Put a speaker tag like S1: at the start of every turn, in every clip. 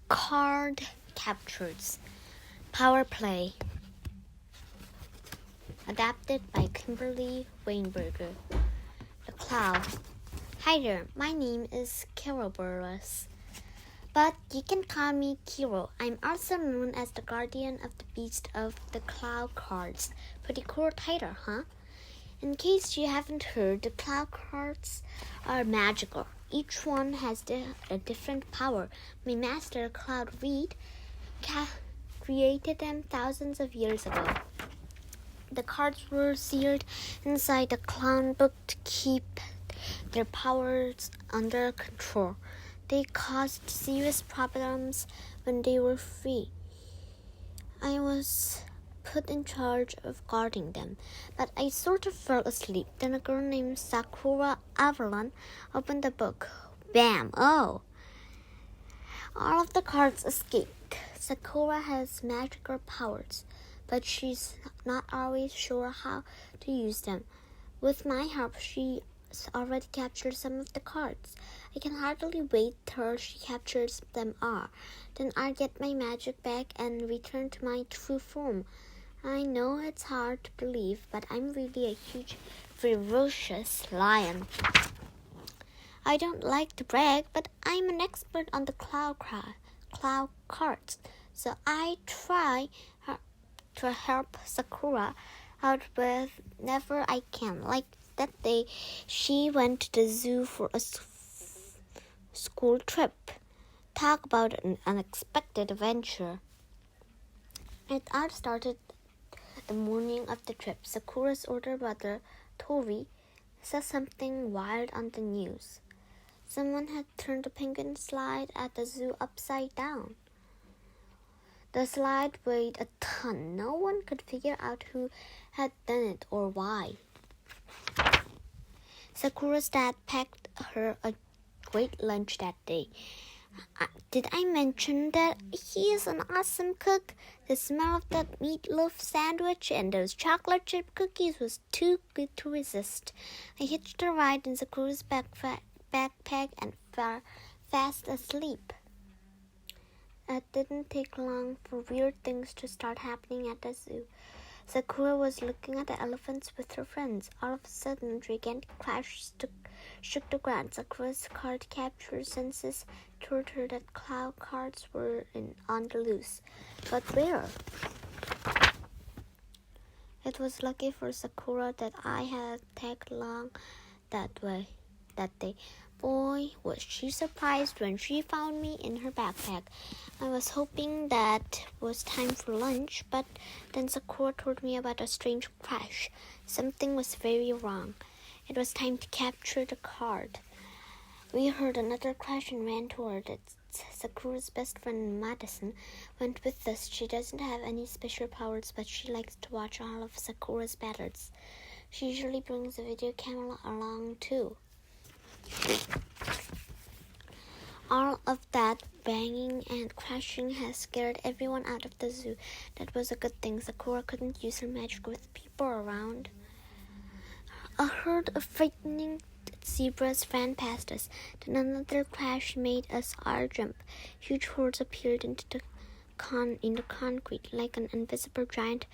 S1: CARDCAPTORS Power Play. Adapted by Kimberly Weinberger. The Cloud. Hi there, my name is Carol Burles, but you can call me Kiro. I'm also known as the guardian of the beast of the cloud cards. Pretty cool title, huh? In case you haven't heard, the cloud cards are magical. Each one has a different power. My master, Cloud Reed, created them thousands of years ago. The cards were sealed inside the clown book to keep their powers under control. They caused serious problems when they were free. I was put in charge of guarding them, but I sort of fell asleep. Then a girl named Sakura Avalon opened the book. Bam! Oh! All of the cards escaped. Sakura has magical powers, but she's not always sure how to use them. With my help, she's already captured some of the cards. I can hardly wait till she captures them all. Then I'll get my magic back and return to my true form. I know it's hard to believe, but I'm really a huge, ferocious lion. I don't like to brag, but I'm an expert on the cloud cards, so I try to help Sakura out whenever I can. Like that day, she went to the zoo for a school trip. Talk about an unexpected adventure. It all started the morning of the trip. Sakura's older brother, Tori, saw something wild on the news. Someone had turned the penguin slide at the zoo upside down. The slide weighed a ton. No one could figure out who had done it or why. Sakura's dad packed her a great lunch that day. Did I mention that he is an awesome cook? The smell of that meatloaf sandwich and those chocolate chip cookies was too good to resist. I hitched a ride in Sakura's backpack and fell fast asleep. It didn't take long for weird things to start happening at the zoo. Sakura was looking at the elephants with her friends. All of a sudden, a gigantic crash shook the ground. Sakura's card capture senses told her that cloud cards were on the loose. But where? It was lucky for Sakura that I had tagged along that day. Boy, was she surprised when she found me in her backpack. I was hoping that was time for lunch, but then Sakura told me about a strange crash. Something was very wrong. It was time to capture the card. We heard another crash and ran toward it. Sakura's best friend, Madison, went with us. She doesn't have any special powers, but she likes to watch all of Sakura's battles. She usually brings a video camera along, too. All of that banging and crashing has scared everyone out of the zoo. That was a good thing. Sakura couldn't use her magic with people around. A herd of frightening zebras ran past us. Then another crash made us all jump. Huge hordes appeared in the concrete, like an invisible giant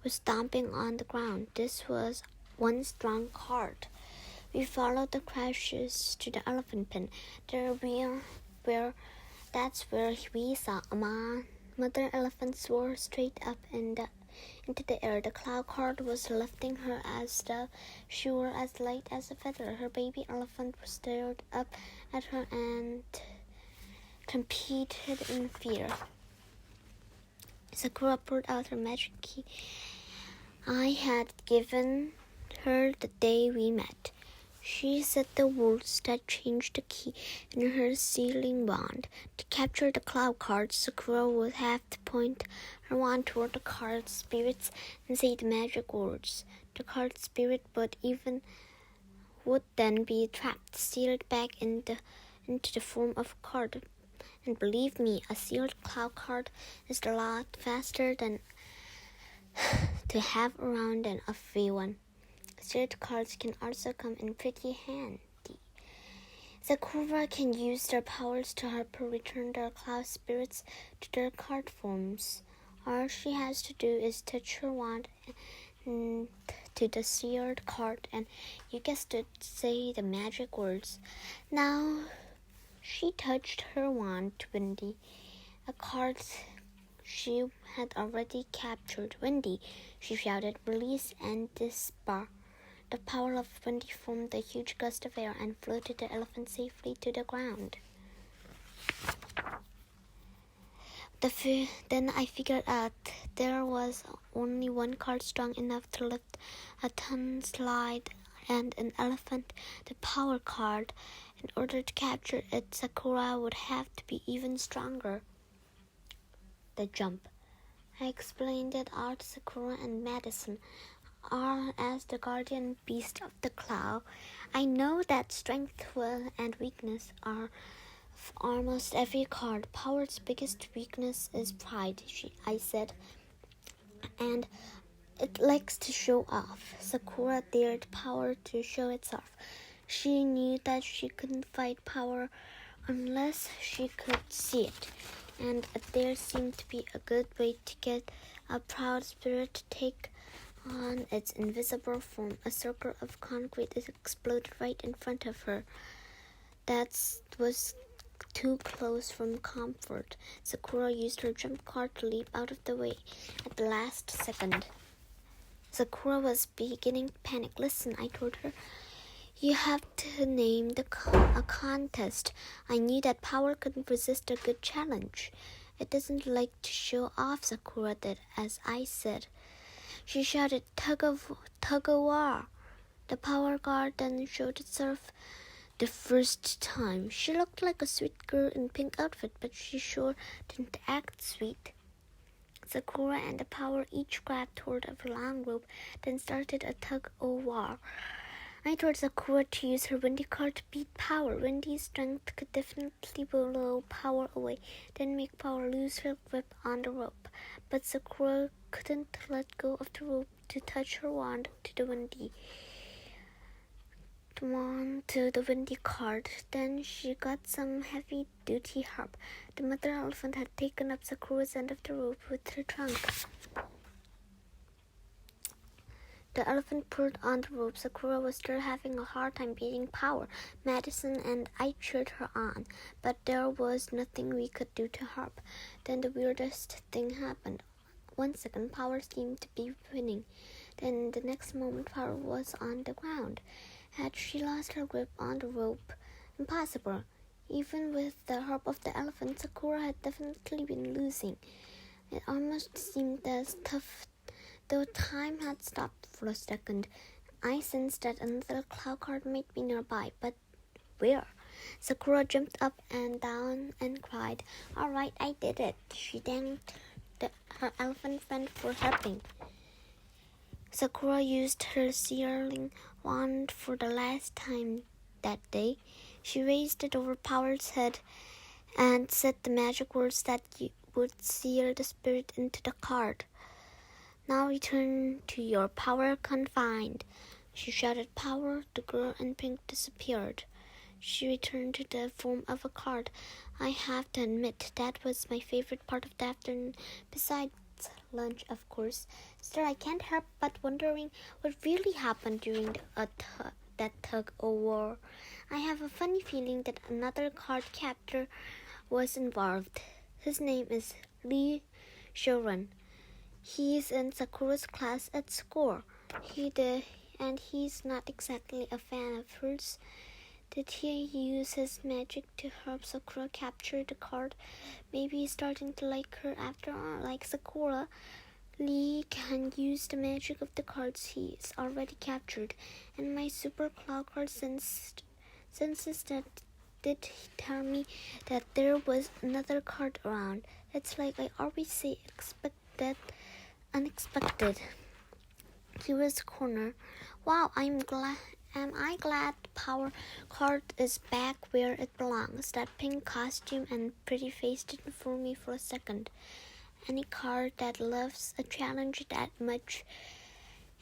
S1: was stomping on the ground. This was one strong card. We followed the crashes to the elephant pen. That's where we saw a mother elephant soar straight up into the air. The cloud card was lifting her as though she were as light as a feather. Her baby elephant stared up at her and competed in fear. Sakura pulled out her magic key I had given her the day we met. She said the words that changed the key in her sealing wand. To capture the cloud cards, Sakura would have to point her wand toward the card spirits and say the magic words. The card spirit would then be trapped, sealed back into the form of a card. And believe me, a sealed cloud card is a lot faster than to have around than a free one. Sealed cards can also come in pretty handy. Sakura can use their powers to help her return their cloud spirits to their card forms. All she has to do is touch her wand to the seared card and you guessed it, say the magic words. Now she touched her wand to Wendy, a card she had already captured. Wendy, she shouted, release and disbar. The power of Wendy formed a huge gust of air and floated the elephant safely to the ground. Then I figured out there was only one card strong enough to lift a ton slide and an elephant, the power card. In order to capture it, Sakura would have to be even stronger. The jump. I explained it out to Sakura and Madison. As the guardian beast of the cloud, I know that strength, will, and weakness are almost every card. Power's biggest weakness is pride, I said, and it likes to show off. Sakura dared power to show itself. She knew that she couldn't fight power unless she could see it, and there seemed to be a good way to get a proud spirit to take on its invisible form. A circle of concrete exploded right in front of her. That was too close from comfort. Sakura used her jump card to leap out of the way at the last second. Sakura was beginning to panic. Listen, I told her. You have to name a contest. I knew that power couldn't resist a good challenge. It doesn't like to show off, Sakura did, as I said. She shouted, tug of war. The power card then showed itself the first time. She looked like a sweet girl in pink outfit, but she sure didn't act sweet. Sakura and the power each grabbed hold of a long rope, then started a tug-o-war. I told Sakura to use her Windy card to beat power. Windy's strength could definitely blow power away, then make power lose her grip on the rope. But Sakura couldn't let go of the rope to touch her wand to the Windy card. Then she got some heavy-duty harp. The mother elephant had taken up Sakura's end of the rope with her trunk. The elephant pulled on the rope. Sakura was still having a hard time beating power. Madison and I cheered her on, but there was nothing we could do to help. Then the weirdest thing happened. 1 second, power seemed to be winning. Then the next moment, power was on the ground. Had she lost her grip on the rope? Impossible. Even with the help of the elephant, Sakura had definitely been losing. It almost seemed as tough, though time had stopped for a second. I sensed that another cloud card might be nearby, but where? Sakura jumped up and down and cried, "All right, I did it." She thanked her elephant friend for helping. Sakura used her searing wand for the last time that day. She raised it over Power's head and said the magic words that would sear the spirit into the card. "Now return to your power confined." She shouted power. The girl in pink disappeared. She returned to the form of a card. I have to admit, that was my favorite part of the afternoon, besides lunch, of course. Still, I can't help but wondering what really happened during that tug-of-war. I have a funny feeling that another card captor was involved. His name is Lee Shoren. He's in Sakura's class at school. And he's not exactly a fan of hers. Did he use his magic to help Sakura capture the card? Maybe he's starting to like her after all. Like Sakura, Lee can use the magic of the cards he's already captured. And my super cloud card senses that did tell me that there was another card around. It's like I always say, unexpected. Kira's corner. Wow, Am I glad Power card is back where it belongs? That pink costume and pretty face didn't fool me for a second. Any card that loves a challenge that much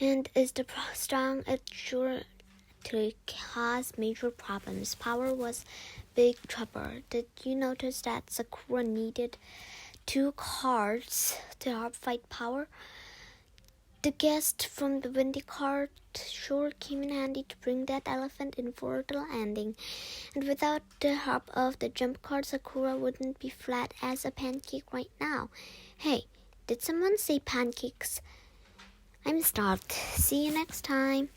S1: and is strong, it sure to cause major problems. Power was big trouble. Did you notice that Sakura needed 2 cards to help fight power? The guest from the windy card sure came in handy to bring that elephant in for the landing. And without the help of the jump card, Sakura wouldn't be flat as a pancake right now. Hey, did someone say pancakes? I'm starved. See you next time.